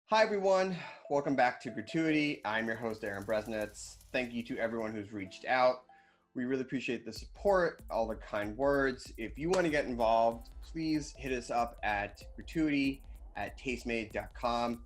Hi, everyone. Welcome back to Gratuity. I'm your host, Darin. Thank you to everyone who's reached out. We really appreciate the support, all the kind words. If you want to get involved, please hit us up at gratuity@tastemade.com.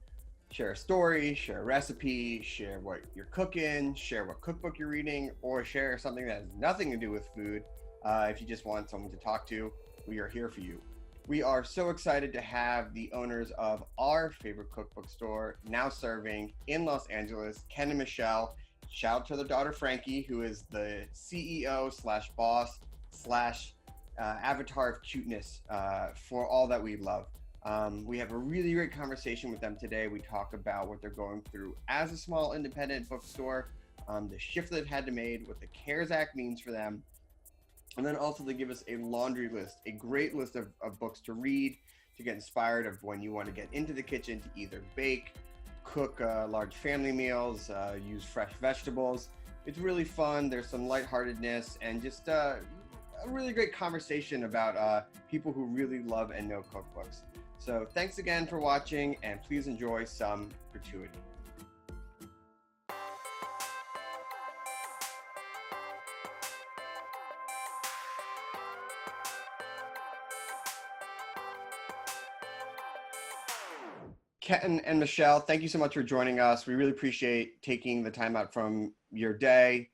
Share a story, share a recipe, share what you're cooking, share what cookbook you're reading, or share something that has nothing to do with food. If you just want someone to talk to, we are here for you. We are so excited to have the owners of our favorite cookbook store now serving in Los Angeles, Ken and Michelle. Shout out to their daughter, Frankie, who is the CEO / boss / avatar of cuteness for all that we love. We have a really great conversation with them today. We talk about what they're going through as a small independent bookstore, the shift they've had to make, what the CARES Act means for them. And then also they give us a laundry list, a great list of books to read, to get inspired of when you want to get into the kitchen to either bake, cook large family meals, use fresh vegetables. It's really fun. There's some lightheartedness and just a really great conversation about people who really love and know cookbooks. So thanks again for watching, and please enjoy some Gratuity. Ken and Michelle, thank you so much for joining us. We really appreciate taking the time out from your day.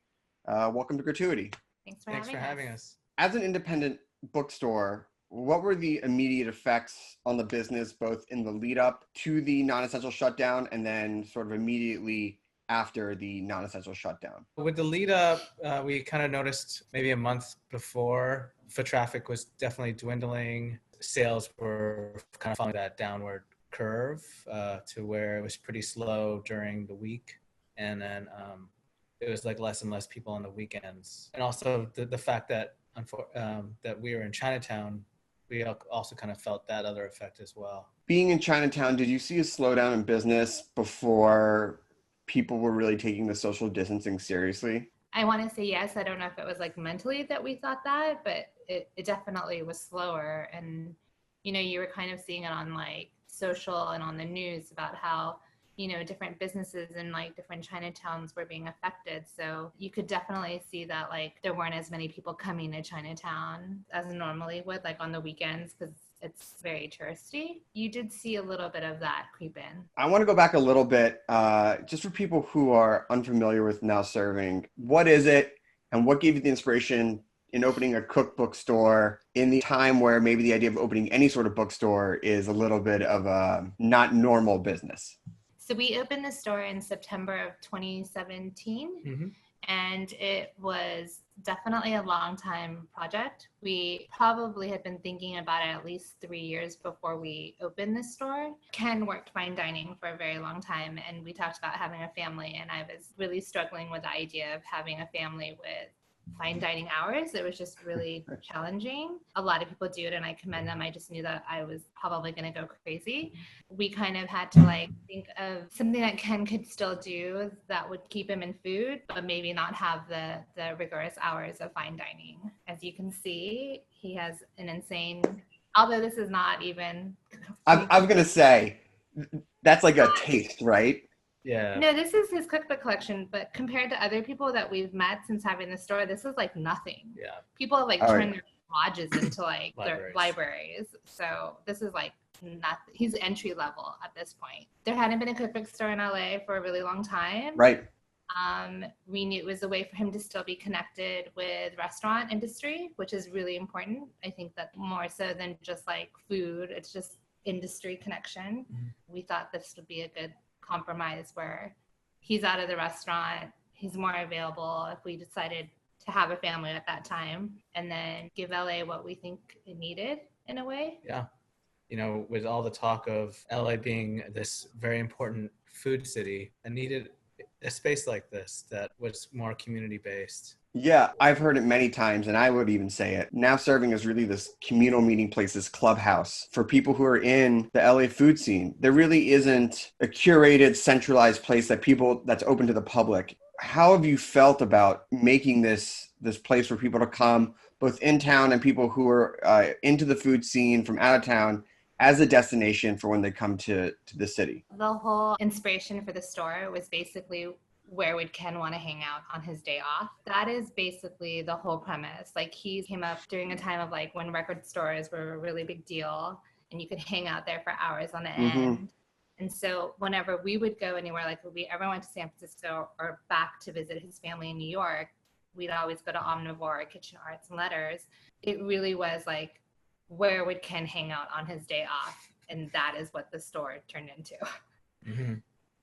Welcome to Gratuity. Thanks for having us. As an independent bookstore, what were the immediate effects on the business, both in the lead up to the non-essential shutdown and then sort of immediately after the non-essential shutdown? With the lead up, we kind of noticed maybe a month before, foot traffic was definitely dwindling. Sales were kind of following that downward curve to where it was pretty slow during the week, and then it was like less and less people on the weekends. And also the fact that that we were in Chinatown, we also kind of felt that other effect as well. Being in Chinatown, did you see a slowdown in business before people were really taking the social distancing seriously? I want to say yes. I don't know if it was like mentally that we thought that, but it definitely was slower. And, you know, you were kind of seeing it on like social and on the news about how, you know, different businesses in like different Chinatowns were being affected. So you could definitely see that like there weren't as many people coming to Chinatown as normally would, like on the weekends, because it's very touristy. You did see a little bit of that creep in. I want to go back a little bit, just for people who are unfamiliar with Now Serving. What is it, and what gave you the inspiration in opening a cookbook store in the time where maybe the idea of opening any sort of bookstore is a little bit of a not normal business? So we opened the store in September of 2017, and it was definitely a long time project. We probably had been thinking about it at least 3 years before we opened the store. Ken worked fine dining for a very long time, and we talked about having a family, and I was really struggling with the idea of having a family with fine dining hours. It was just really challenging. A lot of people do it and I commend them. I just knew that I was probably going to go crazy. We kind of had to like think of something that Ken could still do that would keep him in food, but maybe not have the rigorous hours of fine dining. As you can see, he has an insane, although this is not even. I was going to say, that's like a taste, right? Yeah. No, this is his cookbook collection, but compared to other people that we've met since having the store, this is like nothing. Yeah. People have like turned their lodges into like their Libraries. libraries. So this is like nothing. He's entry level at this point. There hadn't been a cookbook store in LA for a really long time. Right. We knew it was a way for him to still be connected with restaurant industry, which is really important. I think that more so than just like food, it's just industry connection. We thought this would be a good compromise where he's out of the restaurant, he's more available if we decided to have a family at that time, and then give LA what we think it needed in a way. Yeah. You know, with all the talk of LA being this very important food city, I needed a space like this that was more community-based. Yeah, I've heard it many times, and I would even say it. Now Serving is really this communal meeting place, this clubhouse for people who are in the LA food scene. There really isn't a curated, centralized place that's open to the public. How have you felt about making this place for people to come, both in town and people who are into the food scene from out of town, as a destination for when they come to the city? The whole inspiration for the store was basically where would Ken want to hang out on his day off? That is basically the whole premise. Like he came up during a time of like when record stores were a really big deal and you could hang out there for hours on end. And so whenever we would go anywhere, like if we ever went to San Francisco or back to visit his family in New York, we'd always go to Omnivore, Kitchen Arts and Letters. It really was like, where would Ken hang out on his day off? And that is what the store turned into.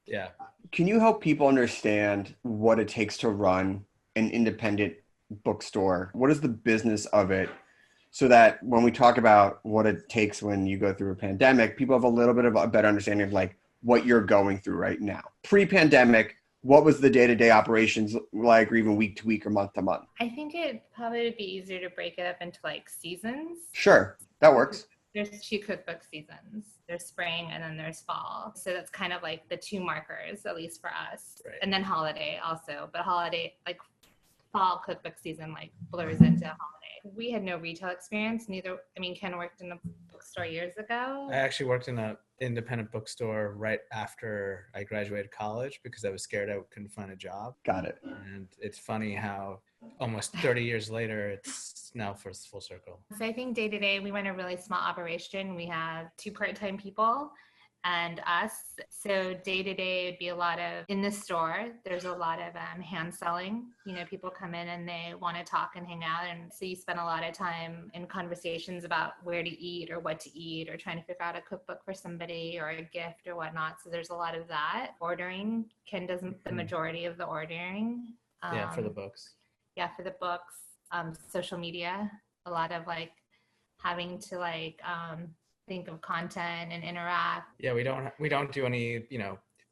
Yeah. Can you help people understand what it takes to run an independent bookstore? What is the business of it? So that when we talk about what it takes when you go through a pandemic, people have a little bit of a better understanding of like what you're going through right now. Pre-pandemic, what was the day-to-day operations like, or even week to week or month to month? I think it probably would be easier to break it up into like seasons. Sure, that works. There's 2 cookbook seasons. There's spring and then there's fall. So that's kind of like the 2 markers, at least for us. Right. And then holiday also. But holiday, like fall cookbook season, like blurs into holiday. We had no retail experience. Ken worked in a bookstore years ago. I actually worked in an independent bookstore right after I graduated college because I was scared I couldn't find a job. Got it. And it's funny how almost 30 years later, it's now full circle. So I think day to day, we run a really small operation. We have 2 part-time people and us. So day to day would be a lot of, in the store, there's a lot of hand selling. People come in and they want to talk and hang out. And so you spend a lot of time in conversations about where to eat or what to eat or trying to figure out a cookbook for somebody or a gift or whatnot. So there's a lot of that. Ordering, Ken does the majority of the ordering. Yeah, for the books. Yeah, for the books. Social media, a lot of like having to like think of content and interact. Yeah, we don't do any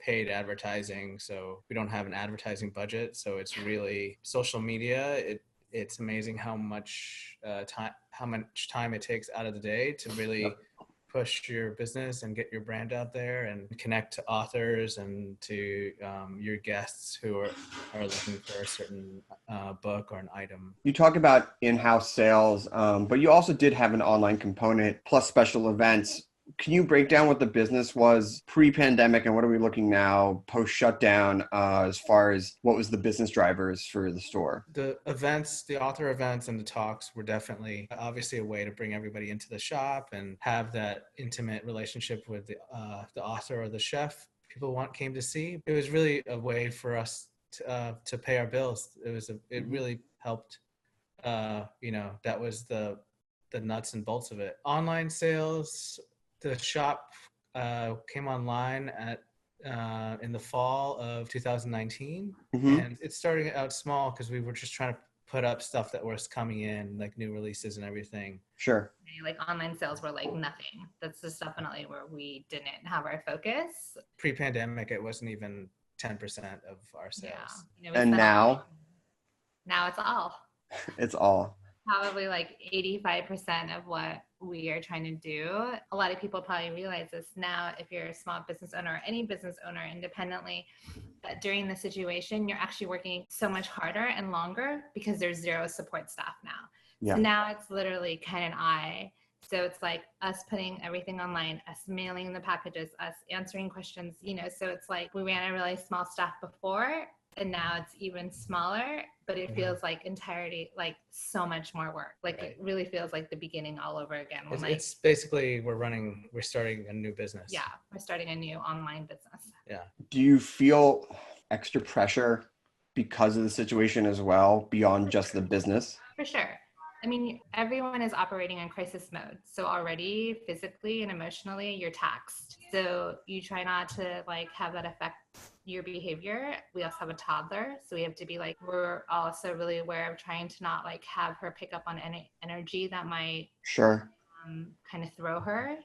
paid advertising, so we don't have an advertising budget. So it's really social media. It's amazing how much time it takes out of the day to really push your business and get your brand out there and connect to authors and to your guests who are looking for a certain book or an item. You talk about in-house sales, but you also did have an online component plus special events. Can you break down what the business was pre-pandemic and what are we looking now post-shutdown as far as what was the business drivers for the store? The events, the author events and the talks were definitely obviously a way to bring everybody into the shop and have that intimate relationship with the author or the chef people came to see. It was really a way for us to pay our bills. It really helped. That was the nuts and bolts of it. Online sales. The shop came online in the fall of 2019, and it started out small because we were just trying to put up stuff that was coming in, like new releases and everything. Sure. Like online sales were like nothing. That's just definitely where we didn't have our focus. Pre-pandemic, it wasn't even 10% of our sales. Yeah. And now? Now it's all. It's all. Probably like 85% of what we are trying to do. A lot of people probably realize this now if you're a small business owner or any business owner independently, that during the situation, you're actually working so much harder and longer because there's 0 support staff now. Yeah. So now it's literally Ken and I. So it's like us putting everything online, us mailing the packages, us answering questions, so it's like we ran a really small staff before and now it's even smaller, but it feels like like so much more work. Like It really feels like the beginning all over again. It's basically we're starting a new business. Yeah, we're starting a new online business. Yeah. Do you feel extra pressure because of the situation as well, beyond just the business? For sure. Everyone is operating in crisis mode. So already physically and emotionally, you're taxed. So you try not to have that affect your behavior. We also have a toddler. So we have to be we're also really aware of trying to not have her pick up on any energy that might Sure. kind of throw her,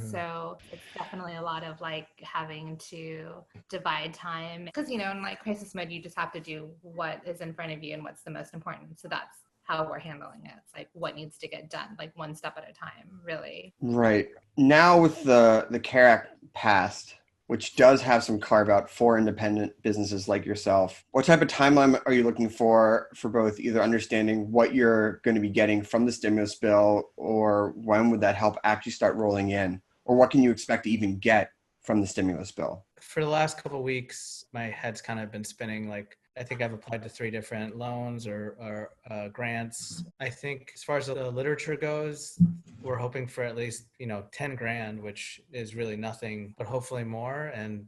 So it's definitely a lot of having to divide time because, in crisis mode, you just have to do what is in front of you and what's the most important. So that's how we're handling it. It's what needs to get done, one step at a time, really. Right. Now with the CARE Act passed, which does have some carve out for independent businesses like yourself, what type of timeline are you looking for both either understanding what you're going to be getting from the stimulus bill or when would that help actually start rolling in? or what can you expect to even get from the stimulus bill? For the last couple of weeks, my head's kind of been spinning. Like, I think I've applied to 3 different loans or grants. I think as far as the literature goes, we're hoping for at least, 10 grand, which is really nothing, but hopefully more. And,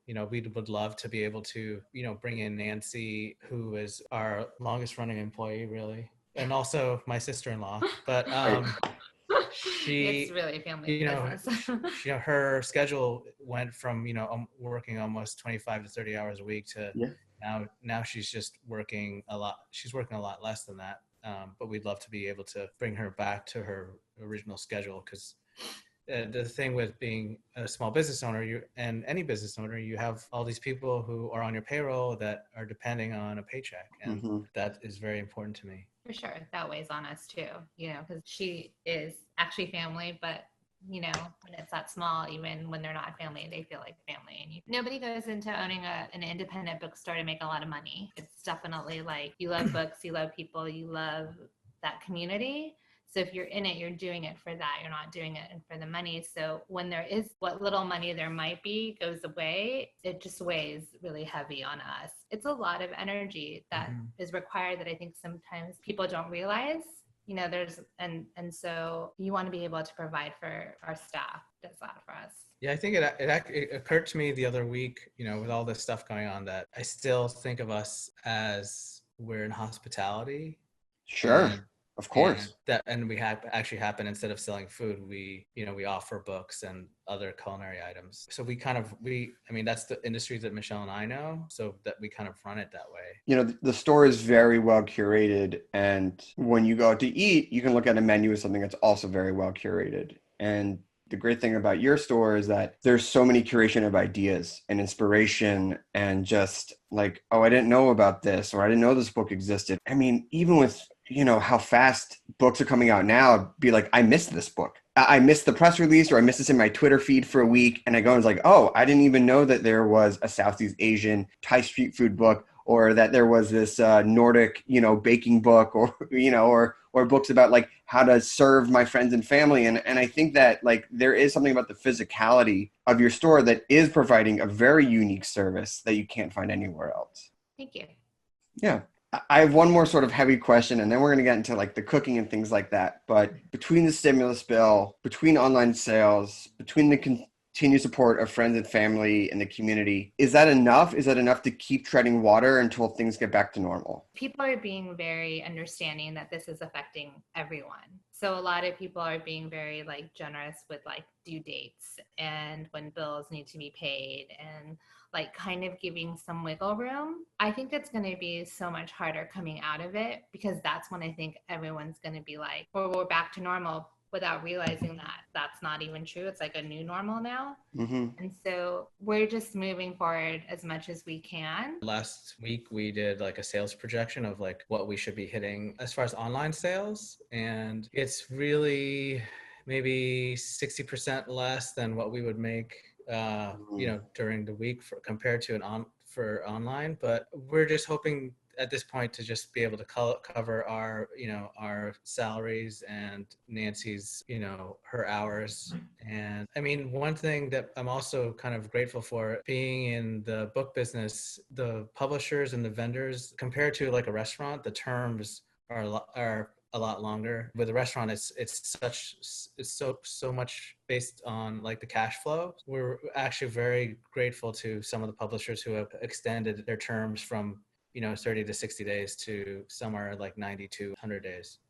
we would love to be able to, bring in Nancy, who is our longest running employee, really. And also my sister-in-law, but, it's really family business. Her schedule went from, working almost 25 to 30 hours a week to now she's just working a lot. She's working a lot less than that. But we'd love to be able to bring her back to her original schedule, because the thing with being a small business owner, and any business owner, you have all these people who are on your payroll that are depending on a paycheck, and that is very important to me. For sure, that weighs on us too, because she is actually family, but when it's that small, even when they're not family, they feel like family. And nobody goes into owning an independent bookstore to make a lot of money. It's definitely like, you love books, you love people, you love that community. So if you're in it, you're doing it for that. You're not doing it for the money. So when there is what little money there might be goes away, it just weighs really heavy on us. It's a lot of energy that is required that I think sometimes people don't realize. And so you want to be able to provide for our staff. Does that for us? Yeah, I think it occurred to me the other week, with all this stuff going on, that I still think of us as we're in hospitality. Sure. Of course. And we actually happen, instead of selling food, we offer books and other culinary items. So that's the industry that Michelle and I know, so that we kind of run it that way. The store is very well curated, and when you go out to eat, you can look at a menu of something that's also very well curated. And the great thing about your store is that there's so many curation of ideas and inspiration, and just like, oh, I didn't know about this, or I didn't know this book existed. I mean, even with how fast books are coming out now, be like, I missed this book. I missed the press release, or I missed this in my Twitter feed for a week. And I go and it's like, oh, I didn't even know that there was a Southeast Asian Thai street food book, or that there was this Nordic, baking book, or books about like how to serve my friends and family. And I think that like there is something about the physicality of your store that is providing a very unique service that you can't find anywhere else. Thank you. Yeah. I have one more sort of heavy question, and then we're going to get into like the cooking and things like that. But between the stimulus bill, between online sales, between the continued support of friends and family and the community, is that enough? Is that enough to keep treading water until things get back to normal? People are being very understanding that this is affecting everyone. So a lot of people are being very like generous with like due dates and when bills need to be paid, and like kind of giving some wiggle room. I think it's going to be so much harder coming out of it, because that's when I think everyone's going to be like, well, we're back to normal, without realizing that that's not even true. It's like a new normal now. And so we're just moving forward as much as we can. Last week, we did like a sales projection of like what we should be hitting as far as online sales. And it's really maybe 60% less than what we would make during the week compared to for online. But we're just hoping at this point to just be able to cover our salaries and Nancy's, her hours. And I mean, one thing that I'm also kind of grateful for, being in the book business, the publishers and the vendors, compared to like a restaurant, the terms are a lot longer. With a restaurant, it's so much based on like the cash flow. We're actually very grateful to some of the publishers who have extended their terms from 30 to 60 days to somewhere like 90 to 100 days.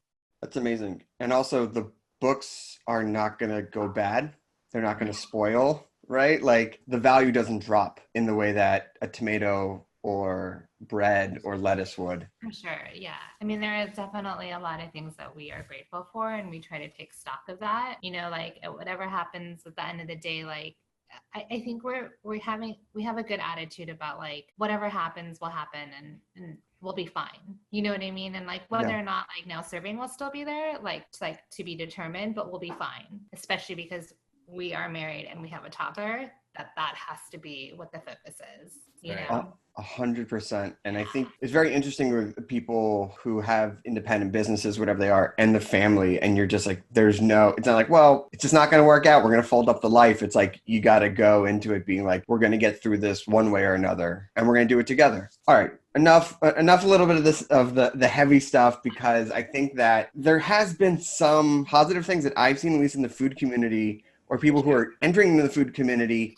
That's amazing. And also the books are not going to go bad. They're not going to spoil, right? Like the value doesn't drop in the way that a tomato or bread or lettuce would. For sure, yeah. I mean, there is definitely a lot of things that we are grateful for, and we try to take stock of that. Like whatever happens at the end of the day, like I think we have a good attitude about like whatever happens will happen and we'll be fine. You know what I mean? And like whether or not like now serving will still be there, like to be determined, but we'll be fine. Especially because we are married and we have a toddler. that has to be what the focus is, you Right. know? 100%. And I think it's very interesting with people who have independent businesses, whatever they are, and the family. And you're just like, it's not like, well, it's just not going to work out. We're going to fold up the life. It's like, you got to go into it being like, we're going to get through this one way or another, and we're going to do it together. All right. Enough a little bit of this, of the heavy stuff, because I think that there has been some positive things that I've seen, at least in the food community, or people who are entering into the food community,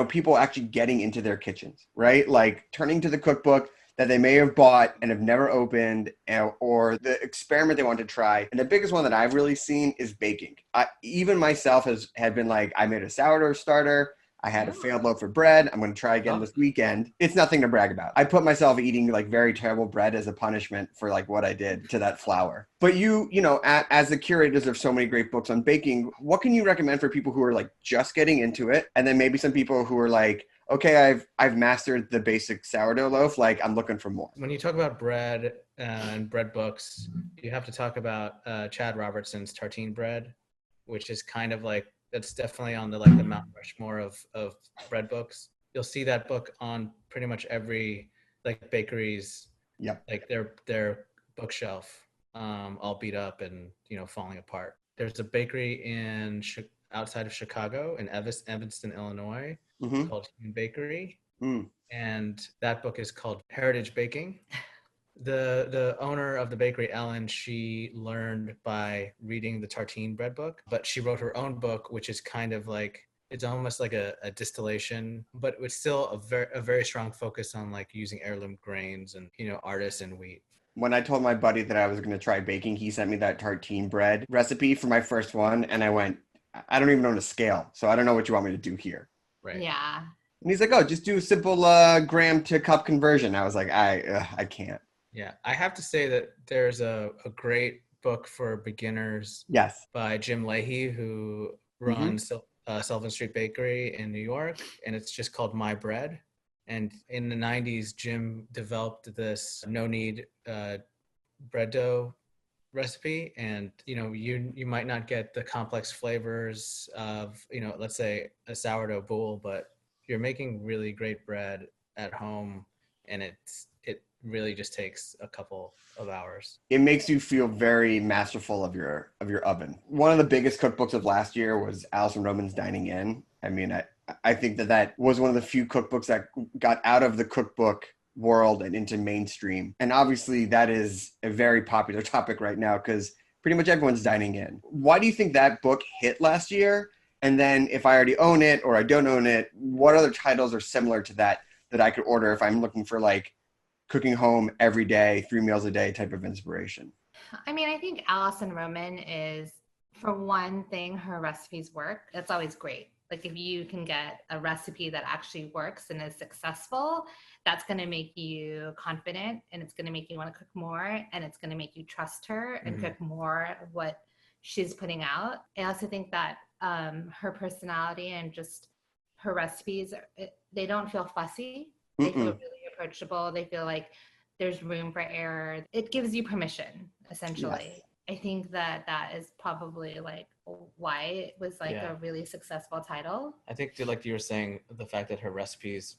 people actually getting into their kitchens, right? Like turning to the cookbook that they may have bought and have never opened, or the experiment they want to try. And the biggest one that I've really seen is baking. Even myself had been like, I made a sourdough starter. I had a failed loaf of bread. I'm going to try again this weekend. It's nothing to brag about. I put myself eating like very terrible bread as a punishment for like what I did to that flour. But as the curators of so many great books on baking, what can you recommend for people who are like just getting into it? And then maybe some people who are like, okay, I've mastered the basic sourdough loaf. Like I'm looking for more. When you talk about bread and bread books, you have to talk about Chad Robertson's Tartine Bread, which is kind of like, that's definitely on the Mount Rushmore of bread books. You'll see that book on pretty much every like bakery's, like their bookshelf, all beat up and falling apart. There's a bakery outside of Chicago in Evanston, Illinois, called Human Bakery, and that book is called Heritage Baking. The owner of the bakery, Ellen, she learned by reading the Tartine bread book, but she wrote her own book, which is kind of like, it's almost like a distillation, but it's still a very strong focus on like using heirloom grains and, artisan wheat. When I told my buddy that I was going to try baking, he sent me that tartine bread recipe for my first one. And I went, I don't even know the scale. So I don't know what you want me to do here. Right. Yeah. And he's like, oh, just do a simple gram to cup conversion. I was like, I can't. Yeah, I have to say that there's a great book for beginners. Yes. By Jim Leahy, who runs Sullivan Street Bakery in New York, and it's just called My Bread. And in the 90s, Jim developed this no-knead bread dough recipe, and you might not get the complex flavors of let's say a sourdough bowl, but you're making really great bread at home, and it really just takes a couple of hours. It makes you feel very masterful of your oven. One of the biggest cookbooks of last year was Alison Roman's Dining In. I mean, I think that was one of the few cookbooks that got out of the cookbook world and into mainstream. And obviously that is a very popular topic right now because pretty much everyone's dining in. Why do you think that book hit last year? And then if I already own it or I don't own it, what other titles are similar to that I could order if I'm looking for like cooking home every day, 3 meals a day type of inspiration? I mean, I think Alison Roman is, for one thing, her recipes work. That's always great. Like if you can get a recipe that actually works and is successful, that's going to make you confident, and it's going to make you want to cook more, and it's going to make you trust her and cook more of what she's putting out. I also think that her personality and just her recipes, they don't feel fussy. They feel really approachable. They feel like there's room for error. It gives you permission, essentially. Yes. I think that is probably like why it was like a really successful title. I think like you were saying, the fact that her recipes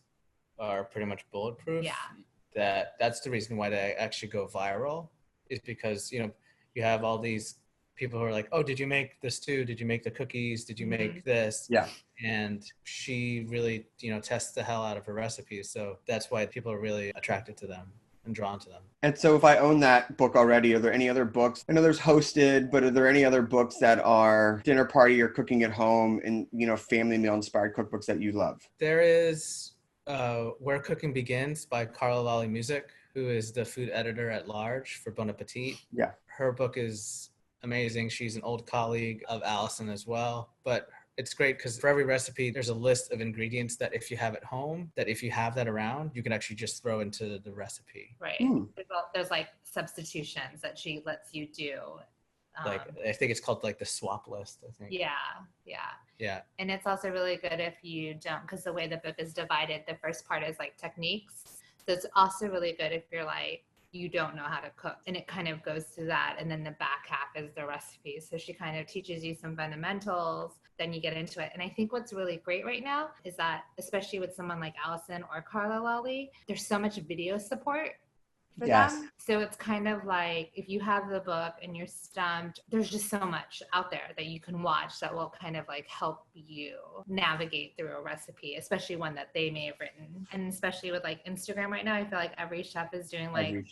are pretty much bulletproof. Yeah. That's the reason why they actually go viral, is because, you have all these people who are like, oh, did you make the stew? Did you make the cookies? Did you make this? Yeah. And she really, tests the hell out of her recipes. So that's why people are really attracted to them and drawn to them. And so if I own that book already, are there any other books? I know there's Hosted, but are there any other books that are dinner party or cooking at home and, family meal inspired cookbooks that you love? There is Where Cooking Begins by Carla Lally Music, who is the food editor at large for Bon Appetit. Yeah. Her book is amazing. She's an old colleague of Allison as well, but it's great because for every recipe, there's a list of ingredients that if you have at home, that if you have that around, you can actually just throw into the recipe. Right. There's like substitutions that she lets you do. Like, I think it's called like the swap list, I think. Yeah. And it's also really good if you don't, because the way the book is divided, the first part is like techniques. So it's also really good if you're like, you don't know how to cook. And it kind of goes to that. And then the back half is the recipe. So she kind of teaches you some fundamentals, then you get into it. And I think what's really great right now is that, especially with someone like Allison or Carla Lally, there's so much video support for them. So it's kind of like, if you have the book and you're stumped, there's just so much out there that you can watch that will kind of like help you navigate through a recipe, especially one that they may have written. And especially with like Instagram right now, I feel like every chef is doing like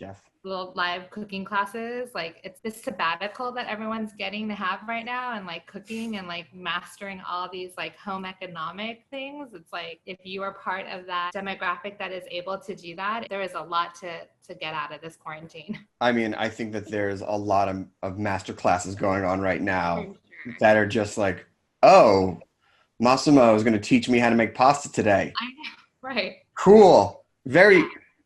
little live cooking classes. Like it's this sabbatical that everyone's getting to have right now, and like cooking and like mastering all these like home economic things. It's like, if you are part of that demographic that is able to do that, there is a lot to get out of this quarantine. I mean, I think that there's a lot of master classes going on right now that are just like, oh, Massimo is going to teach me how to make pasta today. I know, right. Cool.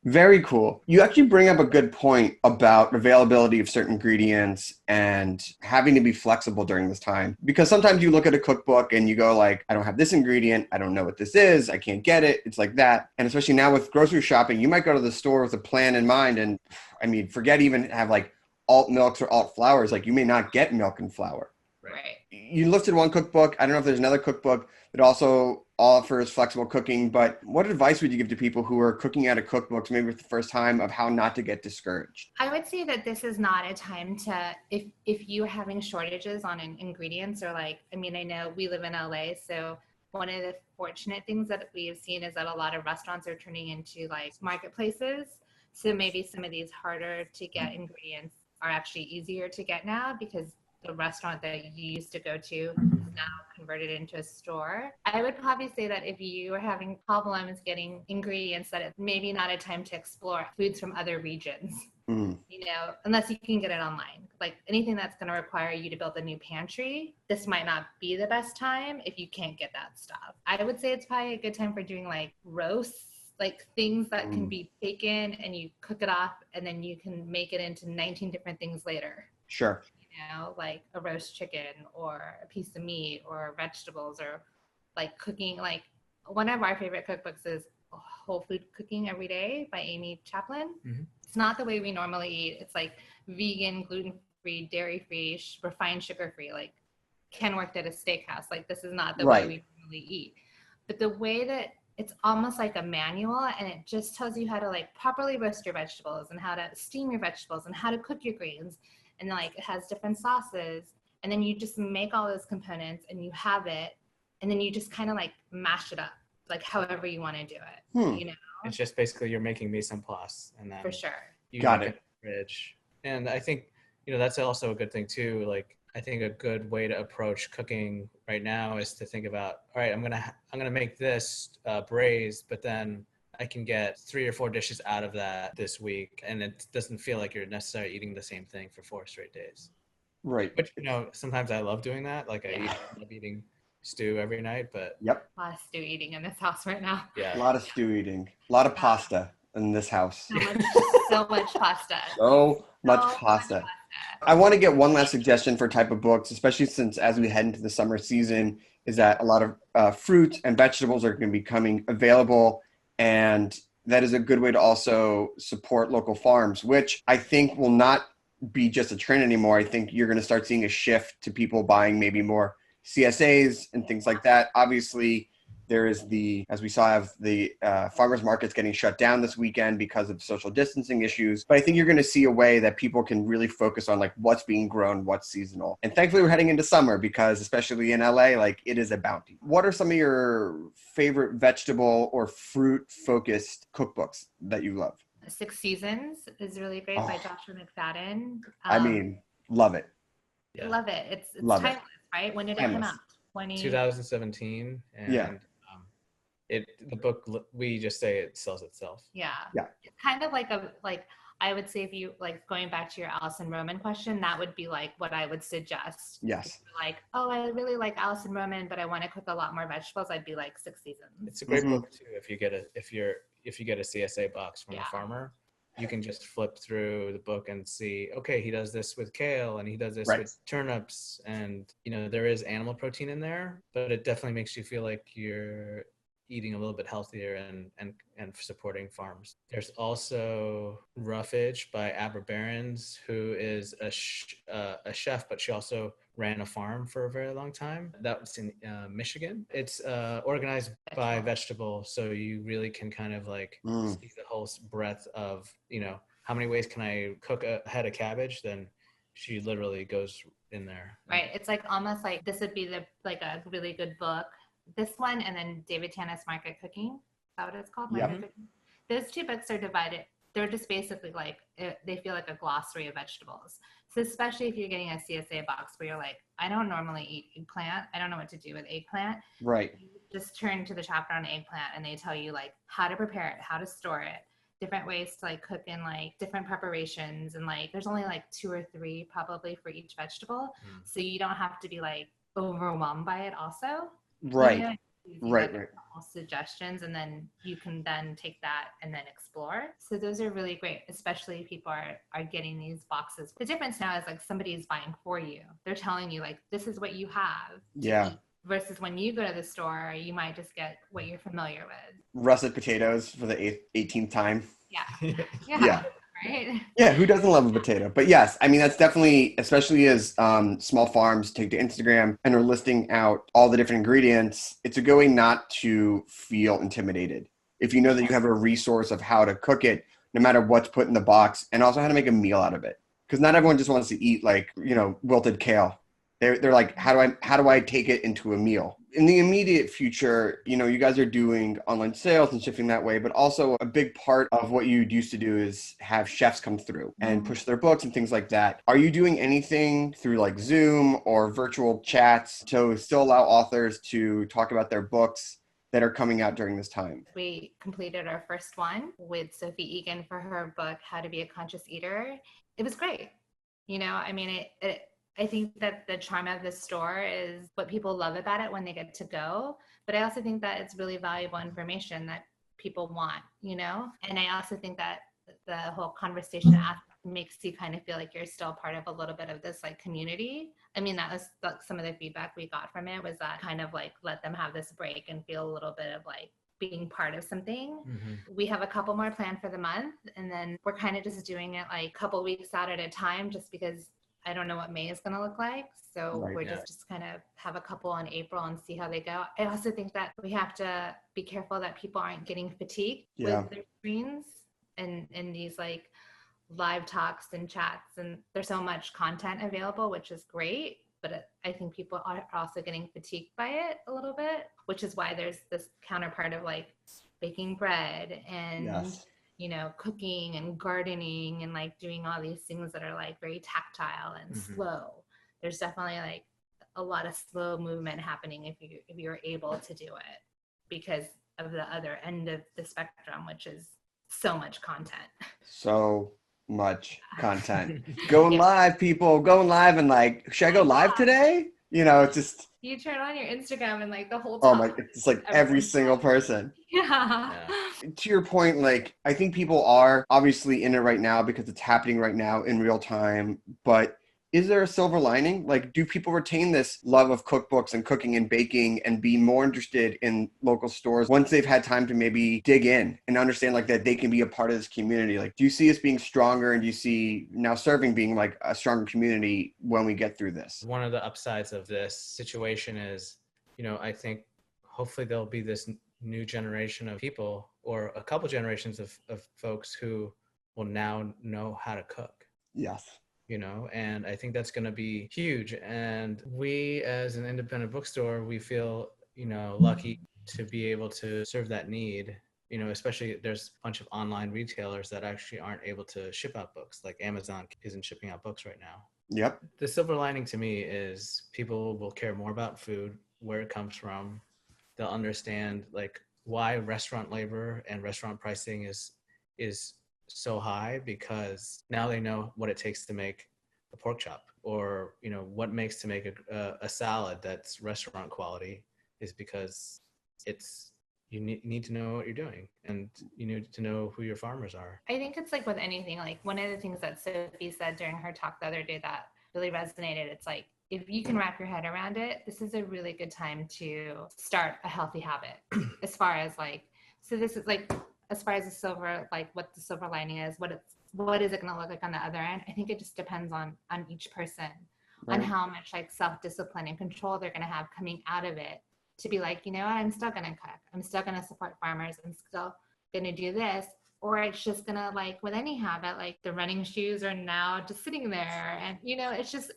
Very cool. You actually bring up a good point about availability of certain ingredients and having to be flexible during this time. Because sometimes you look at a cookbook and you go like, I don't have this ingredient. I don't know what this is. I can't get it. It's like that. And especially now with grocery shopping, you might go to the store with a plan in mind. And I mean, forget even have like alt milks or alt flours. Like you may not get milk and flour. Right. You listed one cookbook. I don't know if there's another cookbook that also offers flexible cooking, but what advice would you give to people who are cooking out of cookbooks, maybe for the first time, of how not to get discouraged? I would say that this is not a time to, if you're having shortages on ingredients, or like, I mean, I know we live in LA, so one of the fortunate things that we have seen is that a lot of restaurants are turning into like marketplaces. So maybe some of these harder to get ingredients are actually easier to get now, because the restaurant that you used to go to is now converted into a store. I would probably say that if you are having problems getting ingredients, that it's maybe not a time to explore foods from other regions, you know, unless you can get it online. Like anything that's going to require you to build a new pantry, this might not be the best time if you can't get that stuff. I would say it's probably a good time for doing like roasts, like things that can be taken and you cook it off and then you can make it into 19 different things later. Sure. You know, like a roast chicken or a piece of meat or vegetables, or like cooking. Like one of our favorite cookbooks is Whole Food Cooking Every Day by Amy Chaplin. It's not the way we normally eat. It's like vegan, gluten-free, dairy-free, refined sugar-free. Like Ken worked at a steakhouse. Like this is not the way we normally eat. But the way that it's almost like a manual, and it just tells you how to like properly roast your vegetables and how to steam your vegetables and how to cook your greens. And like it has different sauces, and then you just make all those components and you have it, and then you just kind of like mash it up, like however you want to do it. You know, it's just basically you're making mise en place, and then for sure you got it in the fridge. And I think, you know, that's also a good thing too. Like I think a good way to approach cooking right now is to think about, all right, I'm gonna make this braised, but then I can get 3 or 4 dishes out of that this week, and it doesn't feel like you're necessarily eating the same thing for 4 straight days. Right. Which, you know, sometimes I love doing that. Like I love eating stew every night, but a lot of stew eating in this house right now. A lot of stew eating, a lot of pasta in this house. So much pasta. So much pasta. I want to get one last suggestion for type of books, especially since as we head into the summer season, is that a lot of fruit and vegetables are going to be becoming available. And that is a good way to also support local farms, which I think will not be just a trend anymore. I think you're going to start seeing a shift to people buying maybe more CSAs and things like that. Obviously, there is as we saw, the farmers markets getting shut down this weekend because of social distancing issues. But I think you're going to see a way that people can really focus on like what's being grown, what's seasonal. And thankfully, we're heading into summer because especially in LA, like it is a bounty. What are some of your favorite vegetable or fruit focused cookbooks that you love? 6 Seasons is really great by Joshua McFadden. I mean, love it. Yeah. Love it. It's love timeless, right? When did it come out? 2017. And the book, we just say it sells itself. Yeah. It's kind of like I would say, if you like going back to your Alison Roman question, that would be like what I would suggest. Yes. Like, oh, I really like Alison Roman, but I want to cook a lot more vegetables. I'd be like 6 Seasons. It's a great book too. If you get a CSA box from a farmer, you can just flip through the book and see, okay, he does this with kale and he does this with turnips, and you know there is animal protein in there, but it definitely makes you feel like you're eating a little bit healthier and supporting farms. There's also Roughage by Abra Behrens, who is a chef, but she also ran a farm for a very long time. That's in Michigan. It's organized by vegetable, so you really can kind of like see the whole breadth of, how many ways can I cook a head of cabbage? Then she literally goes in there. Right. It's like almost like this would be a really good book. This one, and then David Tana's Market Cooking. Is that what it's called? Yep. Market Cooking. Those two books are divided. They're just basically like, they feel like a glossary of vegetables. So especially if you're getting a CSA box where you're like, I don't normally eat eggplant. I don't know what to do with eggplant. Right. You just turn to the chapter on eggplant and they tell you like how to prepare it, how to store it, different ways to like cook in like different preparations. And like, there's only like 2 or 3 probably for each vegetable. So you don't have to be like overwhelmed by it also. Right. Right. Suggestions, and then you can then take that and then explore. So those are really great, especially if people are getting these boxes. The difference now is like somebody is buying for you. They're telling you like, this is what you have to eat. Versus when you go to the store, you might just get what you're familiar with. Russet potatoes for the 18th time. Yeah. Right? Yeah, who doesn't love a potato? But yes, I mean, that's definitely, especially as small farms take to Instagram and are listing out all the different ingredients, it's a good way not to feel intimidated. If you know that you have a resource of how to cook it, no matter what's put in the box, and also how to make a meal out of it. Because not everyone just wants to eat like, wilted kale. They're like, how do I take it into a meal? In the immediate future, you guys are doing online sales and shifting that way, but also a big part of what you used to do is have chefs come through and push their books and things like that. Are you doing anything through like Zoom or virtual chats to still allow authors to talk about their books that are coming out during this time? We completed our first one with Sophie Egan for her book, How to Be a Conscious Eater. It was great. I mean, I think that the charm of the store is what people love about it when they get to go. But I also think that it's really valuable information that people want, And I also think that the whole conversation makes you kind of feel like you're still part of a little bit of this like community. I mean, that was some of the feedback we got from it, was that kind of like let them have this break and feel a little bit of like being part of something. We have a couple more planned for the month, and then we're kind of just doing it like a couple weeks out at a time, just because I don't know what May is going to look like. So we're just kind of have a couple in April and see how they go. I also think that we have to be careful that people aren't getting fatigued with their screens and these like live talks and chats. And there's so much content available, which is great. But I think people are also getting fatigued by it a little bit, which is why there's this counterpart of like baking bread and cooking and gardening and like doing all these things that are like very tactile and slow. There's definitely like a lot of slow movement happening if you're able to do it, because of the other end of the spectrum, which is so much content. So much content. Going live, people, going live, and like, should I go live today? It's just, you turn on your Instagram and like the whole time. Oh my, it's like every single person. Yeah. To your point, like, I think people are obviously in it right now because it's happening right now in real time, but is there a silver lining? Like, do people retain this love of cookbooks and cooking and baking and be more interested in local stores once they've had time to maybe dig in and understand like that they can be a part of this community? Like, do you see us being stronger, and do you see now serving being like a stronger community when we get through this? One of the upsides of this situation is, I think hopefully there'll be this new generation of people, or a couple generations of folks who will now know how to cook. Yes. And I think that's going to be huge. And we, as an independent bookstore, we feel, lucky to be able to serve that need. Especially there's a bunch of online retailers that actually aren't able to ship out books, like Amazon isn't shipping out books right now. Yep. The silver lining to me is people will care more about food, where it comes from. They'll understand like why restaurant labor and restaurant pricing is so high, because now they know what it takes to make a pork chop, or what makes to make a salad that's restaurant quality, is because you need to know what you're doing, and you need to know who your farmers are. I think it's like with anything, like one of the things that Sophie said during her talk the other day that really resonated, it's like, if you can wrap your head around it, this is a really good time to start a healthy habit. As far as like, so this is like, as far as the silver, like what the silver lining is, what is it going to look like on the other end? I think it just depends on each person, Right. on how much like self-discipline and control they're going to have coming out of it, to be like, you know what, I'm still going to cook. I'm still going to support farmers. I'm still going to do this. Or it's just going to, like with any habit, like the running shoes are now just sitting there. And, you know, it just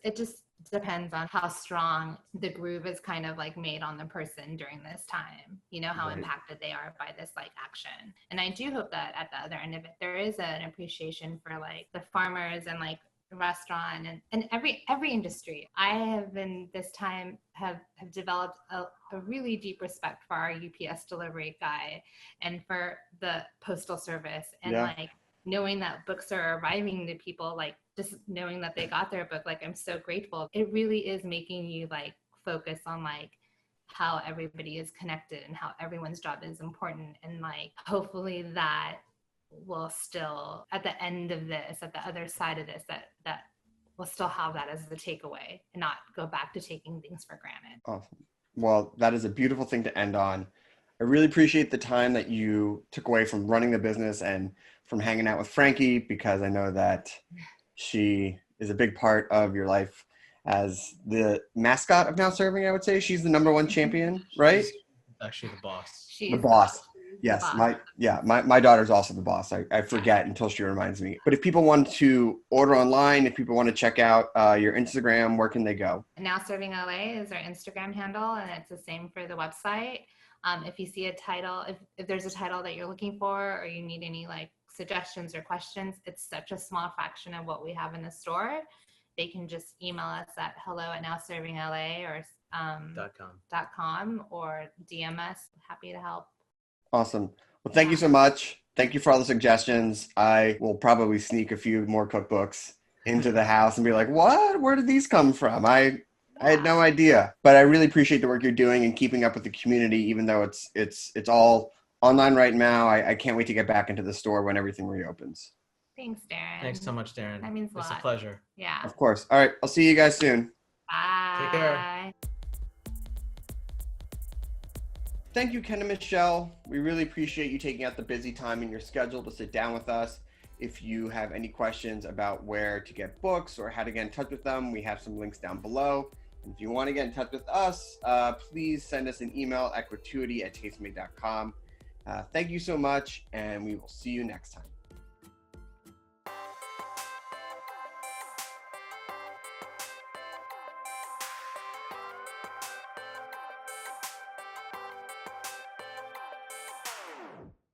depends on how strong the groove is kind of like made on the person during this time, you know, how Right. impacted they are by this like action. And I do hope that at the other end of it, there is an appreciation for like the farmers and like restaurant and every industry. I have in this time have developed a really deep respect for our UPS delivery guy and for the postal service, and like knowing that books are arriving to people, like just knowing that they got their book, like I'm so grateful. It really is making you like focus on like how everybody is connected and how everyone's job is important, and like hopefully that will still, at the end of this, at the other side of this, that we'll still have that as the takeaway and not go back to taking things for granted. Awesome. Well, that is a beautiful thing to end on. I really appreciate the time that you took away from running the business and from hanging out with Frankie, because I know that she is a big part of your life as the mascot of Now Serving. I would say she's the #1 champion, right? She's actually the boss. The boss. Yes, my daughter's also the boss. I forget until she reminds me. But if people want to order online, if people want to check out your Instagram, where can they go? Now Serving LA is our Instagram handle, and it's the same for the website. If you see a title, if there's a title that you're looking for, or you need any like suggestions or questions, it's such a small fraction of what we have in the store. They can just email us at hello@nowservingla or .com or DM us. Happy to help. Awesome. Well, thank you so much. Thank you for all the suggestions. I will probably sneak a few more cookbooks into the house and be like, what? Where did these come from? I had no idea. But I really appreciate the work you're doing and keeping up with the community, even though it's all online right now. I can't wait to get back into the store when everything reopens. Thanks, Darin. Thanks so much, Darin. That means a lot. It's a pleasure. Yeah. Of course. All right. I'll see you guys soon. Bye. Take care. Thank you, Ken and Michelle. We really appreciate you taking out the busy time in your schedule to sit down with us. If you have any questions about where to get books or how to get in touch with them, we have some links down below. And if you want to get in touch with us, please send us an email at gratuity@tastemade.com. Thank you so much, and we will see you next time.